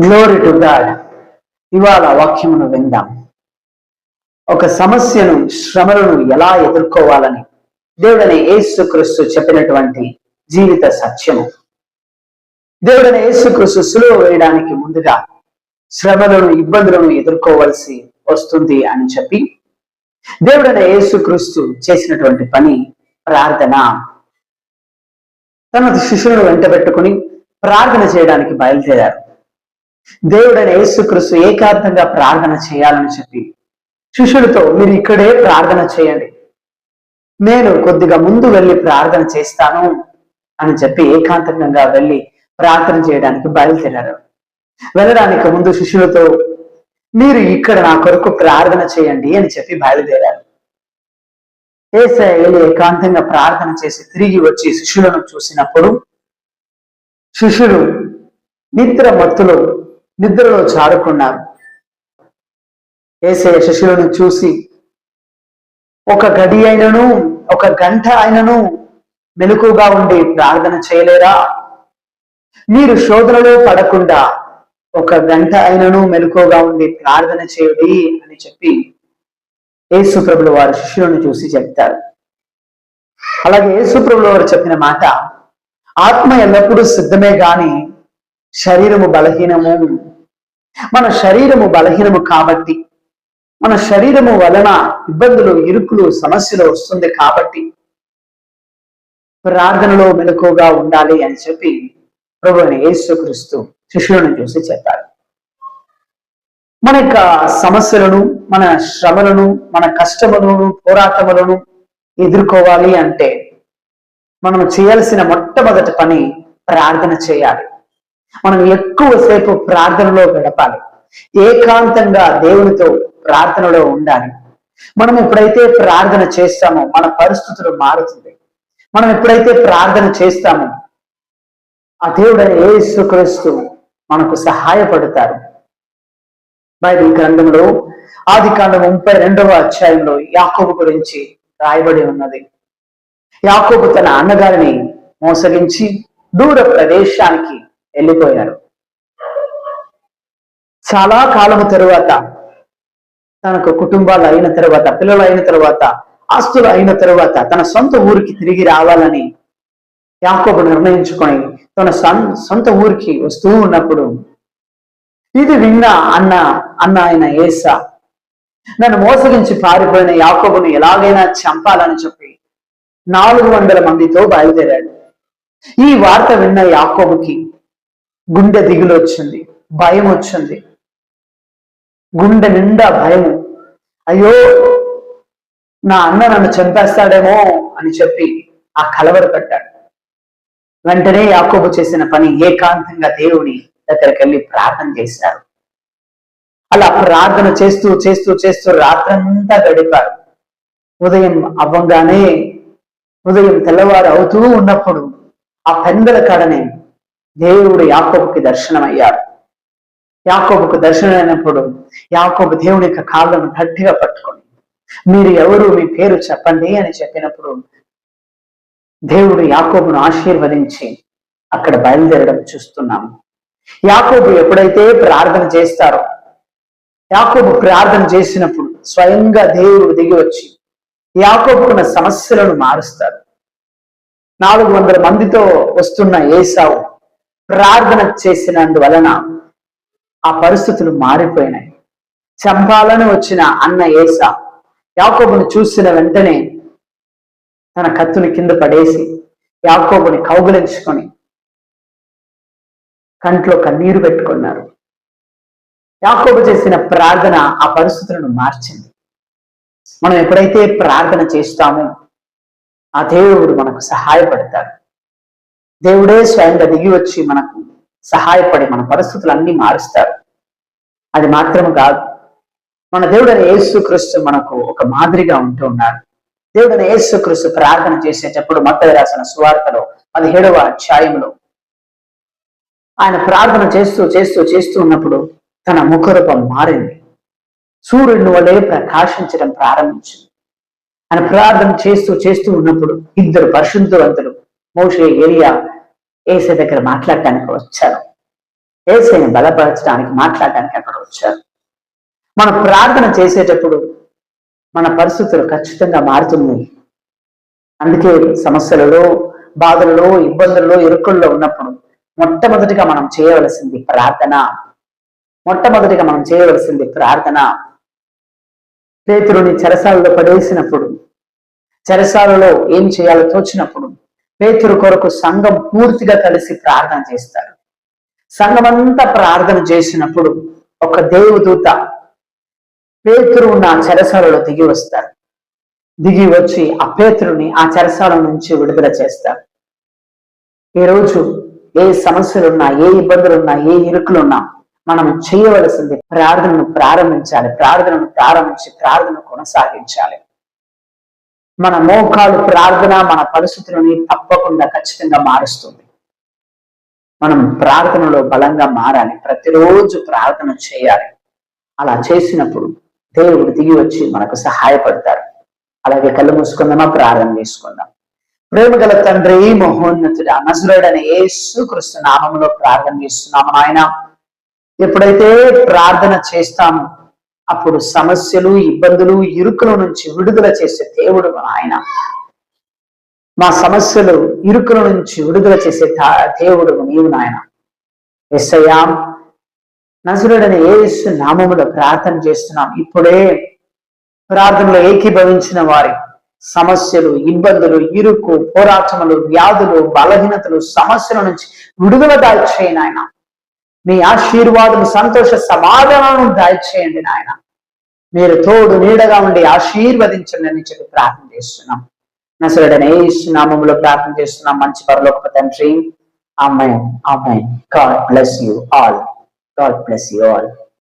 Glory to God. ఇవాళ వాక్యమును విందాం. ఒక సమస్యను, శ్రమలను ఎలా ఎదుర్కోవాలని దేవుడని యేసుక్రీస్తు చెప్పినటువంటి జీవిత సత్యము. దేవుడని యేసుక్రీస్తు సిలువ వేయడానికి ముందుగా శ్రమలను, ఇబ్బందులను ఎదుర్కోవలసి వస్తుంది అని చెప్పి దేవుడని యేసుక్రీస్తు చేసినటువంటి పని ప్రార్థన. తన శిష్యులను వెంట పెట్టుకుని ప్రార్థన చేయడానికి బయలుదేరారు. దేవుడైన యేసుక్రీస్తు ఏకాంతంగా ప్రార్థన చేయాలని చెప్పి శిష్యులతో, మీరు ఇక్కడే ప్రార్థన చేయండి, నేను కొద్దిగా ముందు వెళ్ళి ప్రార్థన చేస్తాను అని చెప్పి ఏకాంతంగా వెళ్ళి ప్రార్థన చేయడానికి బయలుదేరారు. వెళ్ళడానికి ముందు శిష్యులతో, మీరు ఇక్కడ నా కొరకు ప్రార్థన చేయండి అని చెప్పి బయలుదేరారు. యేసయ్య వెళ్ళి ఏకాంతంగా ప్రార్థన చేసి తిరిగి వచ్చి శిష్యులను చూసినప్పుడు శిష్యులు నిద్రలో చాడుకున్నారు. యేసయ్య శిష్యులను చూసి, ఒక గడి అయినను, ఒక గంట అయినను మెలకుగా ఉండి ప్రార్థన చేయలేరా? మీరు శోధనలో పడకుండా ఒక గంట అయినను మెలకుగా ఉండి ప్రార్థన చేయండి అని చెప్పి యేసు ప్రభులు వారు శిష్యులను చూసి చెప్తారు. అలాగే యేసు ప్రభులు వారు చెప్పిన మాట, ఆత్మ ఎల్లప్పుడూ సిద్ధమే గాని శరీరము బలహీనము. మన శరీరము బలహీనము కాబట్టి, మన శరీరము వలన ఇబ్బందులు, ఇరుకులు, సమస్యలు వస్తుంది కాబట్టి ప్రార్థనలో మెలకుగా ఉండాలి అని చెప్పి ప్రభువైన యేసుక్రీస్తు శిష్యులను చూసి చెప్పారు. మన యొక్క సమస్యలను, మన శ్రమలను, మన కష్టములను, పోరాటములను ఎదుర్కోవాలి అంటే మనం చేయాల్సిన మొట్టమొదటి పని ప్రార్థన చేయాలి. మనం ఎక్కువసేపు ప్రార్థనలో గడపాలి. ఏకాంతంగా దేవునితో ప్రార్థనలో ఉండాలి. మనం ఎప్పుడైతే ప్రార్థన చేస్తామో మన పరిస్థితులు మారుతుంది. మనం ఎప్పుడైతే ప్రార్థన చేస్తామో ఆ దేవుడైన యేసుక్రీస్తు మనకు సహాయపడతారు. బైబిల్ గ్రంథంలో ఆదికాండం 32వ అధ్యాయంలో యాకోబు గురించి రాయబడి ఉన్నది. యాకోబు తన అన్నగారిని మోసగించి దూర ప్రదేశానికి వెళ్ళిపోయారు. చాలా కాలము తరువాత, తనకు కుటుంబాలు అయిన తర్వాత, పిల్లలు అయిన తర్వాత, ఆస్తులు అయిన తర్వాత తన సొంత ఊరికి తిరిగి రావాలని యాకోబు నిర్ణయించుకొని తన సొంత ఊరికి వస్తూ ఉన్నప్పుడు ఇది విన్న అన్న ఆయన ఏసా నన్ను మోసగించి పారిపోయిన యాకోబును ఎలాగైనా చంపాలని చెప్పి 400 మందితో బయలుదేరాడు. ఈ వార్త విన్న యాకోబుకి గుండె దిగులు వచ్చింది, భయం వచ్చింది. గుండె నిండా భయము. అయ్యో, నా అన్న నన్ను చంపేస్తాడేమో అని చెప్పి ఆ కలవరపడ్డాడు. వెంటనే యాకోబు చేసిన పని ఏకాంతంగా దేవుని దగ్గరికి వెళ్ళి ప్రార్థన చేశారు. అలా ప్రార్థన చేస్తూ చేస్తూ చేస్తూ రాత్రంతా గడిపారు. ఉదయం తెల్లవారు అవుతూ ఉన్నప్పుడు ఆ పెందల కాడనే దేవుడు యాకోబుకి దర్శనమయ్యాడు. యాకోబుకు దర్శనమైనప్పుడు యాకోబు దేవుని యొక్క కాళ్ళను గట్టిగా పట్టుకొని, మీరు ఎవరు, మీ పేరు చెప్పండి అని చెప్పినప్పుడు దేవుడు యాకోబును ఆశీర్వదించి అక్కడ బయలుదేరడం చూస్తున్నాము. యాకోబు ఎప్పుడైతే ప్రార్థన చేస్తారో, యాకోబు ప్రార్థన చేసినప్పుడు స్వయంగా దేవుడు దిగి వచ్చి యాకోబుకున్న సమస్యలను మారుస్తారు. 400 మందితో వస్తున్న ఏసావు ప్రార్థన చేసినందువలన ఆ పరిస్థితులు మారిపోయినాయి. చంపాలని వచ్చిన అన్న ఏసా యాకోబుని చూసిన వెంటనే తన కత్తుని కింద పడేసి యాకోబుని కౌగిలించుకొని కంట్లో కన్నీరు పెట్టుకున్నారు. యాకోబు చేసిన ప్రార్థన ఆ పరిస్థితులను మార్చింది. మనం ఎప్పుడైతే ప్రార్థన చేస్తామో ఆ దేవుడు మనకు సహాయపడతాడు. దేవుడే స్వయంగా దిగి వచ్చి మనకు సహాయపడి మన పరిస్థితులన్నీ మారుస్తాడు. అది మాత్రము కాదు, మన దేవుడైన యేసుక్రీస్తు మనకు ఒక మాదిరిగా ఉంటూ ఉన్నారు. దేవుడైన యేసుక్రీస్తు ప్రార్థన చేసేటప్పుడు మత్తయి రాసిన సువార్తలో 17వ అధ్యాయంలో ఆయన ప్రార్థన చేస్తూ చేస్తూ చేస్తూ ఉన్నప్పుడు తన ముఖరూపం మారింది. సూర్యుని వలె ప్రకాశించడం ప్రారంభించింది. ఆయన ప్రార్థన చేస్తూ చేస్తూ ఉన్నప్పుడు 2 పరిశుద్ధవంతులు మోషే, ఏలియా యేసయ్య దగ్గర మాట్లాడటానికి వచ్చారు. యేసుని బలపరచడానికి, మాట్లాడడానికి అక్కడ వచ్చారు. మనం ప్రార్థన చేసేటప్పుడు మన పరిస్థితులు ఖచ్చితంగా మారుతుంది. అందుకే సమస్యలలో, బాధలలో, ఇబ్బందుల్లో, ఇరుకుల్లో ఉన్నప్పుడు మొట్టమొదటిగా మనం చేయవలసింది ప్రార్థన. మొట్టమొదటిగా మనం చేయవలసింది ప్రార్థన. పేతురుని చెరసాలలో పడేసినప్పుడు, చెరసాలలో ఏం చేయాలో తోచినప్పుడు పేతురు కొరకు సంఘం పూర్తిగా కలిసి ప్రార్థన చేస్తారు. సంఘమంతా ప్రార్థన చేసినప్పుడు ఒక దేవదూత పేతురు ఉన్న చెరసాలలో దిగి వస్తారు. దిగి వచ్చి ఆ పేతురుని ఆ చెరసాల నుంచి విడుదల చేస్తారు. ఈరోజు ఏ సమస్యలున్నా, ఏ ఇబ్బందులున్నా, ఏ ఇరుకులున్నా మనం చేయవలసింది ప్రార్థనను ప్రారంభించాలి. ప్రార్థనను ప్రారంభించి ప్రార్థనను కొనసాగించాలి. మన మోకాలు ప్రార్థన మన పరిస్థితులని తప్పకుండా ఖచ్చితంగా మారుస్తుంది. మనం ప్రార్థనలో బలంగా మారాలి. ప్రతిరోజు ప్రార్థన చేయాలి. అలా చేసినప్పుడు దేవుడు దిగి వచ్చి మనకు సహాయపడతాడు. అలాగే కళ్ళు మూసుకుందామా, ప్రార్థన చేసుకుందాం. ప్రేమ గల తండ్రి, మహోన్నతుడా, నజరేయుడైన యేసుక్రీస్తు నామములో ప్రార్థన చేస్తున్నాము నాయన. ఎప్పుడైతే ప్రార్థన చేస్తామో అప్పుడు సమస్యలు, ఇబ్బందులు, ఇరుకుల నుంచి విడుదల చేసే దేవుడు ఆయన. మా సమస్యలు, ఇరుకుల నుంచి విడుదల చేసే దేవుడు నీవు నాయన. యేసయ్యా, నజరేయుడైన యేసు నామములో ప్రార్థన చేస్తున్నాం. ఇప్పుడే ప్రార్థనలో ఏకీభవించిన వారి సమస్యలు, ఇబ్బందులు, ఇరుకు, పోరాటములు, వ్యాధులు, బలహీనతలు, సమస్యల నుంచి విడుదల దాయిచేయండి నాయన. మీ ఆశీర్వాదం, సంతోష సమాధానం దాయిచేయండి నాయన. మీరు తోడు నీడగా ఉండి ఆశీర్వదించండి అని చెప్పి ప్రార్థన చేస్తున్నాం. నజరేయుడైన యేసు నామములో ప్రార్థన చేస్తున్నాం మంచి పరలోకపు తండ్రి. ఆమేన్. ఆమేన్. God bless you all. God bless you all.